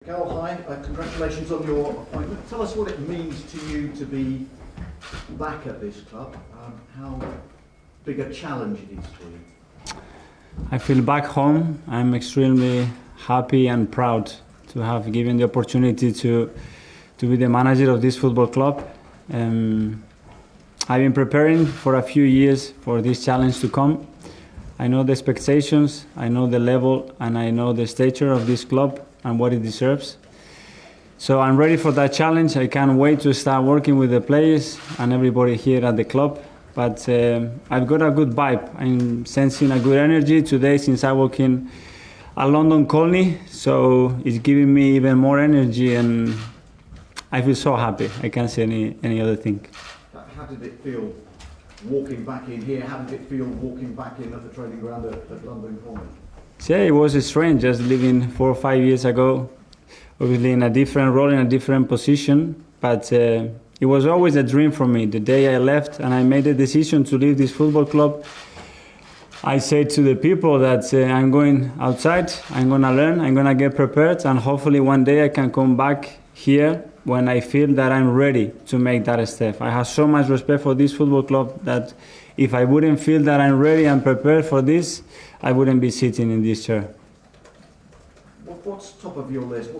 Mikel, hi, congratulations on your appointment. Tell us what it means to you to be back at this club, how big a challenge it is for you. I feel back home. I'm extremely happy and proud to have given the opportunity to be the manager of this football club. I've been preparing for a few years for this challenge to come. I know the expectations, I know the level, and I know the stature of this club and what it deserves. So I'm ready for that challenge. I can't wait to start working with the players and everybody here at the club. But I've got a good vibe. I'm sensing a good energy today since I walked in a London colony. So it's giving me even more energy and I feel so happy. I can't say any other thing. How did it feel walking back in here? How did it feel walking back in at the training ground at London Colony? Yeah, it was strange just living 4 or 5 years ago, obviously in a different role, in a different position, but it was always a dream for me. The day I left and I made the decision to leave this football club, I said to the people that I'm going outside, I'm going to learn, I'm going to get prepared, and hopefully one day I can come back here when I feel that I'm ready to make that step. I have so much respect for this football club that if I wouldn't feel that I'm ready and prepared for this, I wouldn't be sitting in this chair. What's top of your list?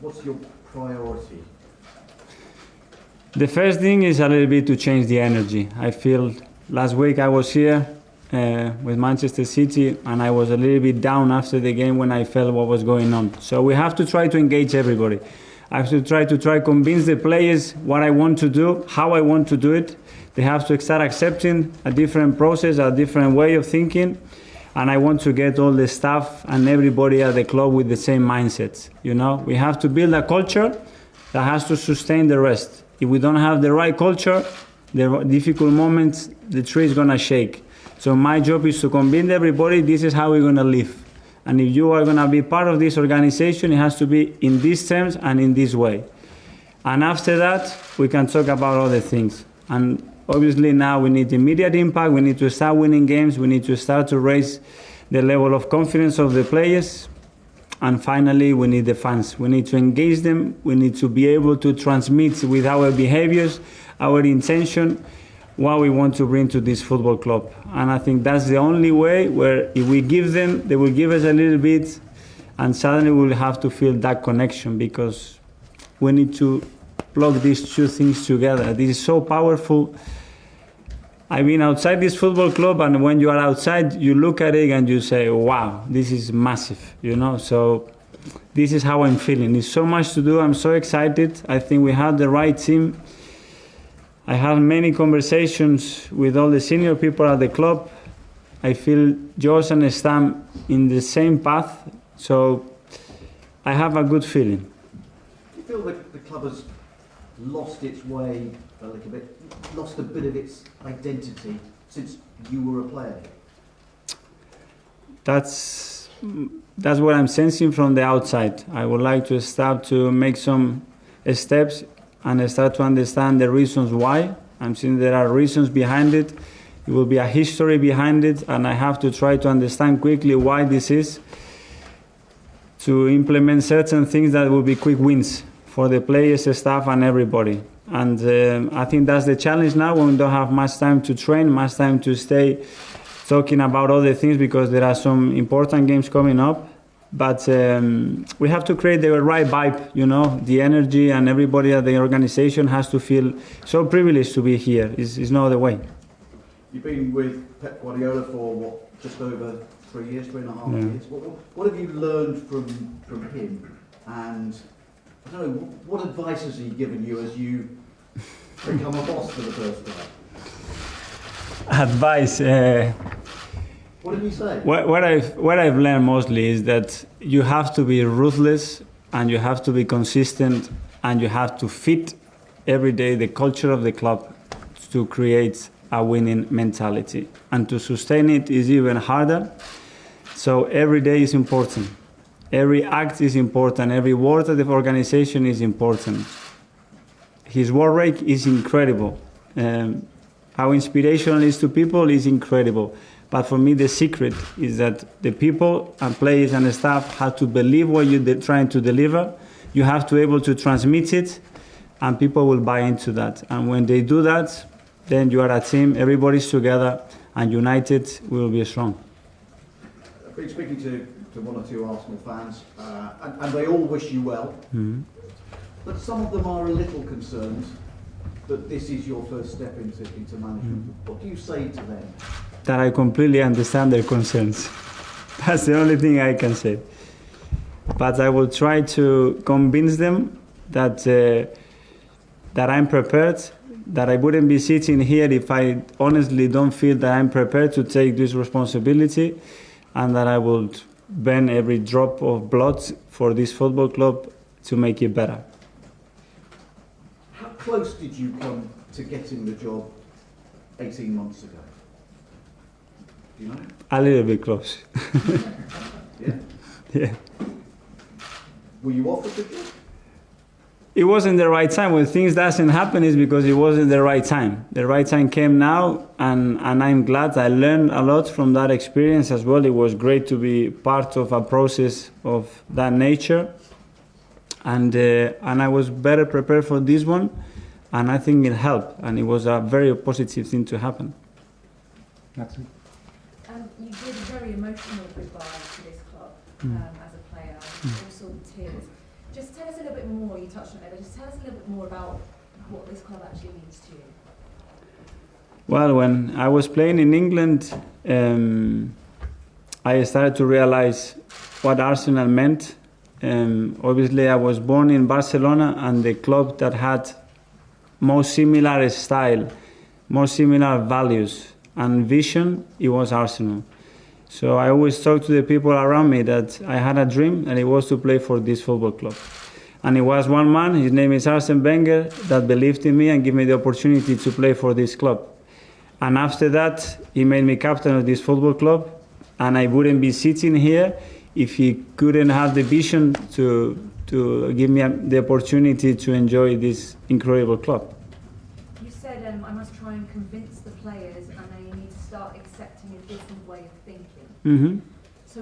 What's your priority? The first thing is a little bit to change the energy. I feel last week I was here with Manchester City and I was a little bit down after the game when I felt what was going on. So we have to try to engage everybody. I have to try convince the players what I want to do, how I want to do it. They have to start accepting a different process, a different way of thinking. And I want to get all the staff and everybody at the club with the same mindset. You know, we have to build a culture that has to sustain the rest. If we don't have the right culture, the difficult moments, the tree is going to shake. So my job is to convince everybody this is how we're going to live. And if you are going to be part of this organization, it has to be in these terms and in this way. And after that, we can talk about other things. And obviously now we need immediate impact, we need to start winning games, we need to start to raise the level of confidence of the players. And finally, we need the fans. We need to engage them, we need to be able to transmit with our behaviors, our intention, what we want to bring to this football club. And I think that's the only way where if we give them, they will give us a little bit, and suddenly we'll have to feel that connection because we need to plug these two things together. This is so powerful. I've been outside this football club, and when you are outside, you look at it and you say, wow, this is massive, you know? So this is how I'm feeling. There's so much to do. I'm so excited. I think we have the right team. I had many conversations with all the senior people at the club. I feel Josh and Stam in the same path. So I have a good feeling. Do you feel that the club has lost its way a little bit, lost a bit of its identity since you were a player? That's what I'm sensing from the outside. I would like to start to make some steps and start to understand the reasons why. I'm seeing there are reasons behind it. There will be a history behind it, and I have to try to understand quickly why this is, to implement certain things that will be quick wins for the players, the staff, and everybody. And I think that's the challenge now when we don't have much time to train, much time to stay talking about other things because there are some important games coming up. But we have to create the right vibe, you know, the energy, and everybody at the organization has to feel so privileged to be here. It's no other way. You've been with Pep Guardiola for, just over 3 years, 3.5 years. What have you learned from him? And I don't know, what advice has he given you as you become a boss for the first time? Advice. What did he say? What I've learned mostly is that you have to be ruthless and you have to be consistent and you have to fit every day the culture of the club to create a winning mentality. And to sustain it is even harder. So every day is important. Every act is important. Every word of the organization is important. His word rate is incredible. How inspirational it is to people is incredible. But for me, the secret is that the people and players and the staff have to believe what you're trying to deliver. you have to be able to transmit it, and people will buy into that. And when they do that, then you are a team, everybody's together, and united, we will be strong. I've been speaking to one or two Arsenal fans, and they all wish you well, but some of them are a little concerned that this is your first step into management. What do you say to them? That I completely understand their concerns. That's the only thing I can say. But I will try to convince them that that I'm prepared, that I wouldn't be sitting here if I honestly don't feel that I'm prepared to take this responsibility, and that I will burn every drop of blood for this football club to make it better. How close did you come to getting the job 18 months ago? Do you know? A little bit close. Yeah? Yeah. Were you offered the job? It wasn't the right time. When things doesn't happen, is because it wasn't the right time. The right time came now, and I'm glad I learned a lot from that experience as well. It was great to be part of a process of that nature, and I was better prepared for this one, and I think it helped, and it was a very positive thing to happen. That's it. You did a very emotional goodbye to this club as a player, all sort of tears. Just tell us a little bit more, you touched on it, but just tell us a little bit more about what this club actually means to you. Well, when I was playing in England, I started to realize what Arsenal meant. Obviously, I was born in Barcelona, and the club that had more similar style, more similar values and vision, it was Arsenal. So I always talk to the people around me that I had a dream, and it was to play for this football club. And it was one man, his name is Arsene Wenger, that believed in me and gave me the opportunity to play for this club. And after that, he made me captain of this football club, and I wouldn't be sitting here if he couldn't have the vision to give me the opportunity to enjoy this incredible club. You said, I must try and convince the players, and they need to start accepting a different way of thinking. Mm-hmm. So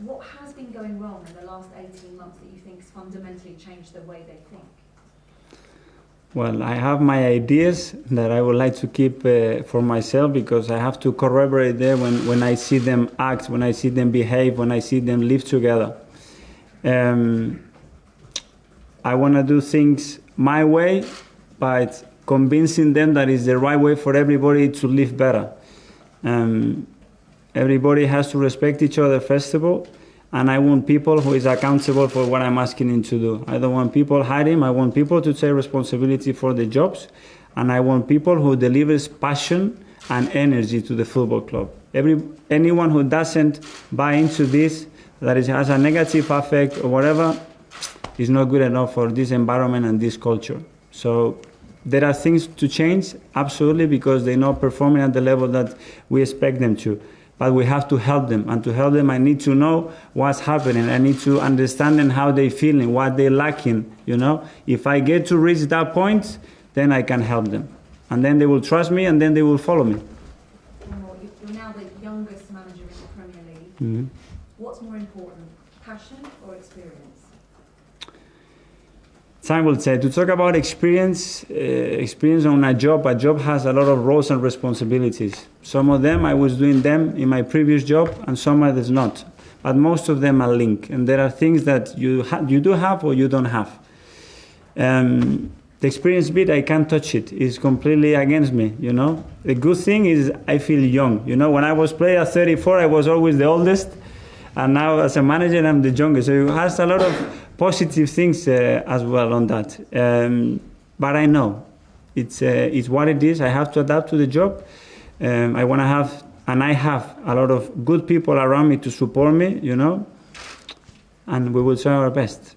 what has been going wrong in the last 18 months that you think has fundamentally changed the way they think? Well, I have my ideas that I would like to keep for myself, because I have to corroborate them when I see them act, when I see them behave, when I see them live together. I want to do things my way, but convincing them that it's the right way for everybody to live better. Everybody has to respect each other, first of all, and I want people who is accountable for what I'm asking them to do. I don't want people hiding. I want people to take responsibility for the jobs, and I want people who delivers passion and energy to the football club. Anyone who doesn't buy into this, that it has a negative effect or whatever, is not good enough for this environment and this culture. So there are things to change, absolutely, because they're not performing at the level that we expect them to. But we have to help them, and to help them, I need to know what's happening. I need to understand them, how they're feeling, what they're lacking. You know, if I get to reach that point, then I can help them, and then they will trust me, and then they will follow me. You're now the youngest manager in the Premier League. Mm-hmm. What's more important, passion or experience? Time will say. To talk about experience on a job has a lot of roles and responsibilities. Some of them I was doing them in my previous job, and some others not. But most of them are linked, and there are things that you do have or you don't have. The experience bit, I can't touch it. It's completely against me, you know. The good thing is I feel young. You know, when I was playing at 34, I was always the oldest, and now as a manager, I'm the youngest. So it has a lot of positive things as well on that. But I know it's what it is. I have to adapt to the job. I want to have, and I have a lot of good people around me to support me, you know, and we will try our best.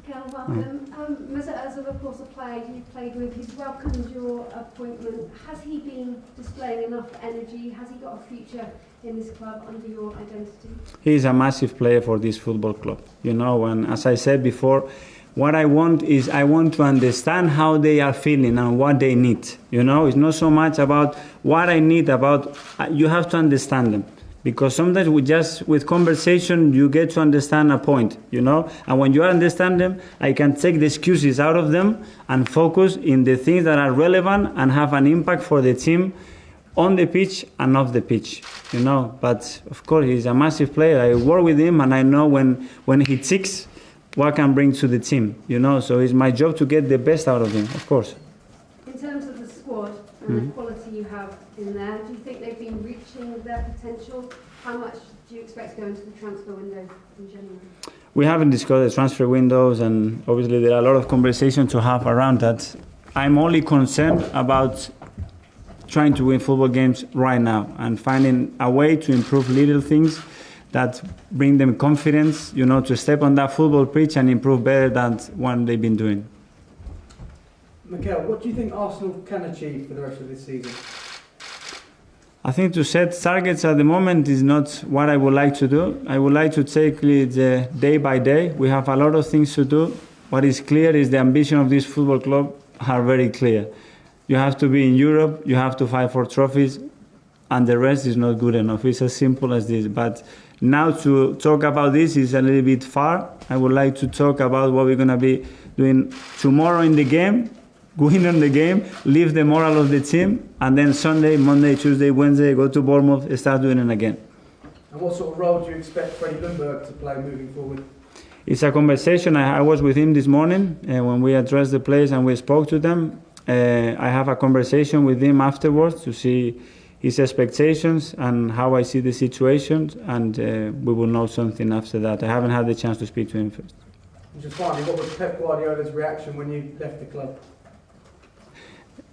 Mikel, welcome. Mesut Ozil, of course, a player you played with. He's welcomed your appointment. Has he been displaying enough energy? Has he got a future in this club under your identity? He's a massive player for this football club. You know, and as I said before, what I want is I want to understand how they are feeling and what they need. You know, it's not so much about what I need, about you have to understand them. because sometimes with conversation you get to understand a point, and when you understand them, I can take the excuses out of them and focus in the things that are relevant and have an impact for the team on the pitch and off the pitch, but of course he's a massive player. I work with him and I know when he ticks what can bring to the team, so it's my job to get the best out of him, of course. In terms of the squad and the quality you have in there, do you think they've been reaching their potential? How much do you expect to go into the transfer window in January? We haven't discussed the transfer windows, and obviously there are a lot of conversation to have around that. I'm only concerned about trying to win football games right now and finding a way to improve little things that bring them confidence, to step on that football pitch and improve better than what they've been doing. Mikel, what do you think Arsenal can achieve for the rest of this season? I think to set targets at the moment is not what I would like to do. I would like to take it day by day. We have a lot of things to do. What is clear is the ambition of this football club are very clear. You have to be in Europe, you have to fight for trophies, and the rest is not good enough. It's as simple as this. But now to talk about this is a little bit far. I would like to talk about what we're going to be doing tomorrow in the game, win on the game, lift the morale of the team, and then Sunday, Monday, Tuesday, Wednesday, go to Bournemouth, start doing it again. And what sort of role do you expect Freddie Ljungberg to play moving forward? It's a conversation. I was with him this morning when we addressed the players and we spoke to them. I have a conversation with him afterwards to see his expectations and how I see the situation, and we will know something after that. I haven't had the chance to speak to him first. And just finally, what was Pep Guardiola's reaction when you left the club?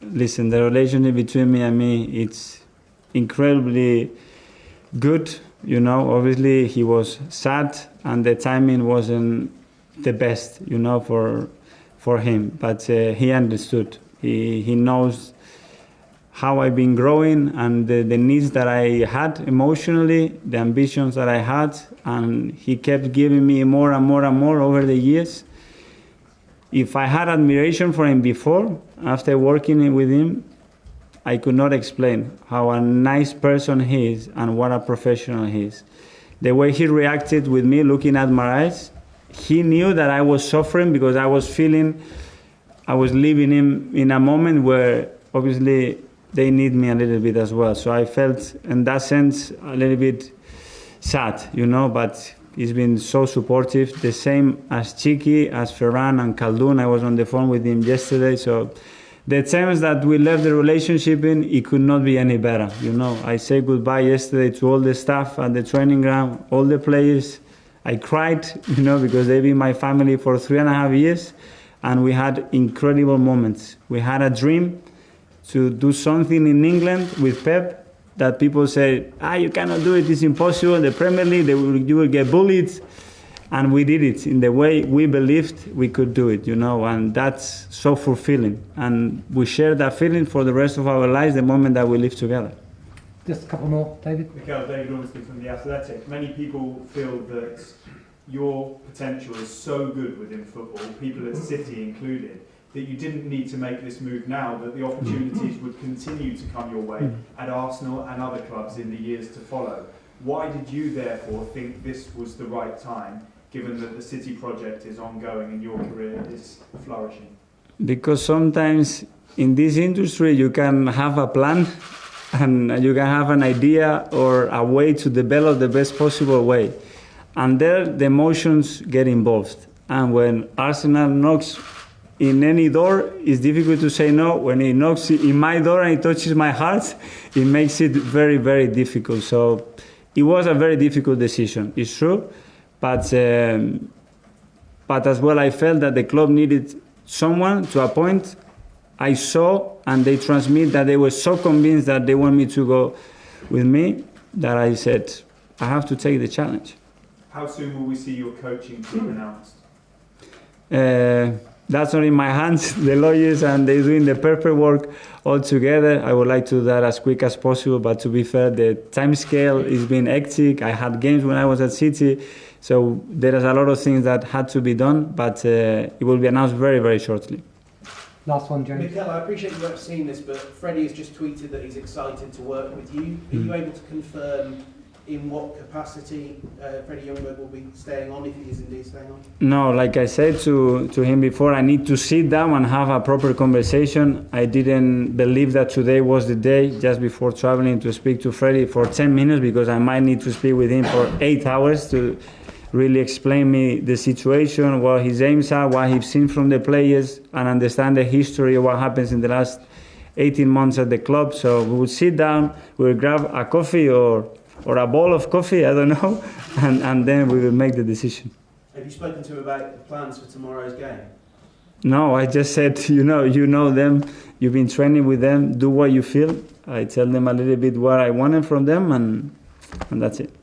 Listen, the relationship between me, it's incredibly good. Obviously he was sad and the timing wasn't the best, for him. But he understood. He knows how I've been growing and the needs that I had emotionally, the ambitions that I had, and he kept giving me more and more and more over the years. If I had admiration for him before, after working with him, I could not explain how a nice person he is and what a professional he is. The way he reacted with me looking at my eyes, he knew that I was suffering because I was leaving him in a moment where obviously they need me a little bit as well. So I felt in that sense a little bit sad, but he's been so supportive. The same as Chiki, as Ferran and Khaldun. I was on the phone with him yesterday. So the terms that we left the relationship in, it could not be any better. I said goodbye yesterday to all the staff at the training ground, all the players. I cried, because they've been my family for 3.5 years. And we had incredible moments. We had a dream to do something in England with Pep that people say, you cannot do it, it's impossible. The Premier League, you will get bullied. And we did it in the way we believed we could do it, and that's so fulfilling. And we share that feeling for the rest of our lives the moment that we live together. Just a couple more, David. Mikel, David Ormsby from The Athletic. Many people feel that your potential is so good within football, people at City included, that you didn't need to make this move now, that the opportunities would continue to come your way at Arsenal and other clubs in the years to follow. Why did you therefore think this was the right time, given that the City project is ongoing and your career is flourishing? Because sometimes in this industry you can have a plan and you can have an idea or a way to develop the best possible way. And there the emotions get involved. And when Arsenal knocks in any door, it's difficult to say no. When he knocks in my door and it touches my heart, it makes it very, very difficult. So it was a very difficult decision, it's true. But as well, I felt that the club needed someone to appoint. I saw, and they transmit that they were so convinced that they want me to go with me, that I said, I have to take the challenge. How soon will we see your coaching team announced? That's not in my hands. The lawyers and they're doing the paperwork all together. I would like to do that as quick as possible, but to be fair, the time scale is being hectic. I had games when I was at City, so there is a lot of things that had to be done, but it will be announced very, very shortly. Last one, James. Mikel, I appreciate you won't have seen this, but Freddie has just tweeted that he's excited to work with you. Are you able to confirm in what capacity Freddie Ljungberg will be staying on, if he is indeed staying on? No, like I said to him before, I need to sit down and have a proper conversation. I didn't believe that today was the day, just before traveling, to speak to Freddie for 10 minutes, because I might need to speak with him for 8 hours to really explain me the situation, what his aims are, what he's seen from the players, and understand the history of what happens in the last 18 months at the club. So we would sit down, we would grab a coffee or a bowl of coffee, I don't know, and then we will make the decision. Have you spoken to him about the plans for tomorrow's game? No, I just said, you know them, you've been training with them, do what you feel. I tell them a little bit what I wanted from them, and that's it.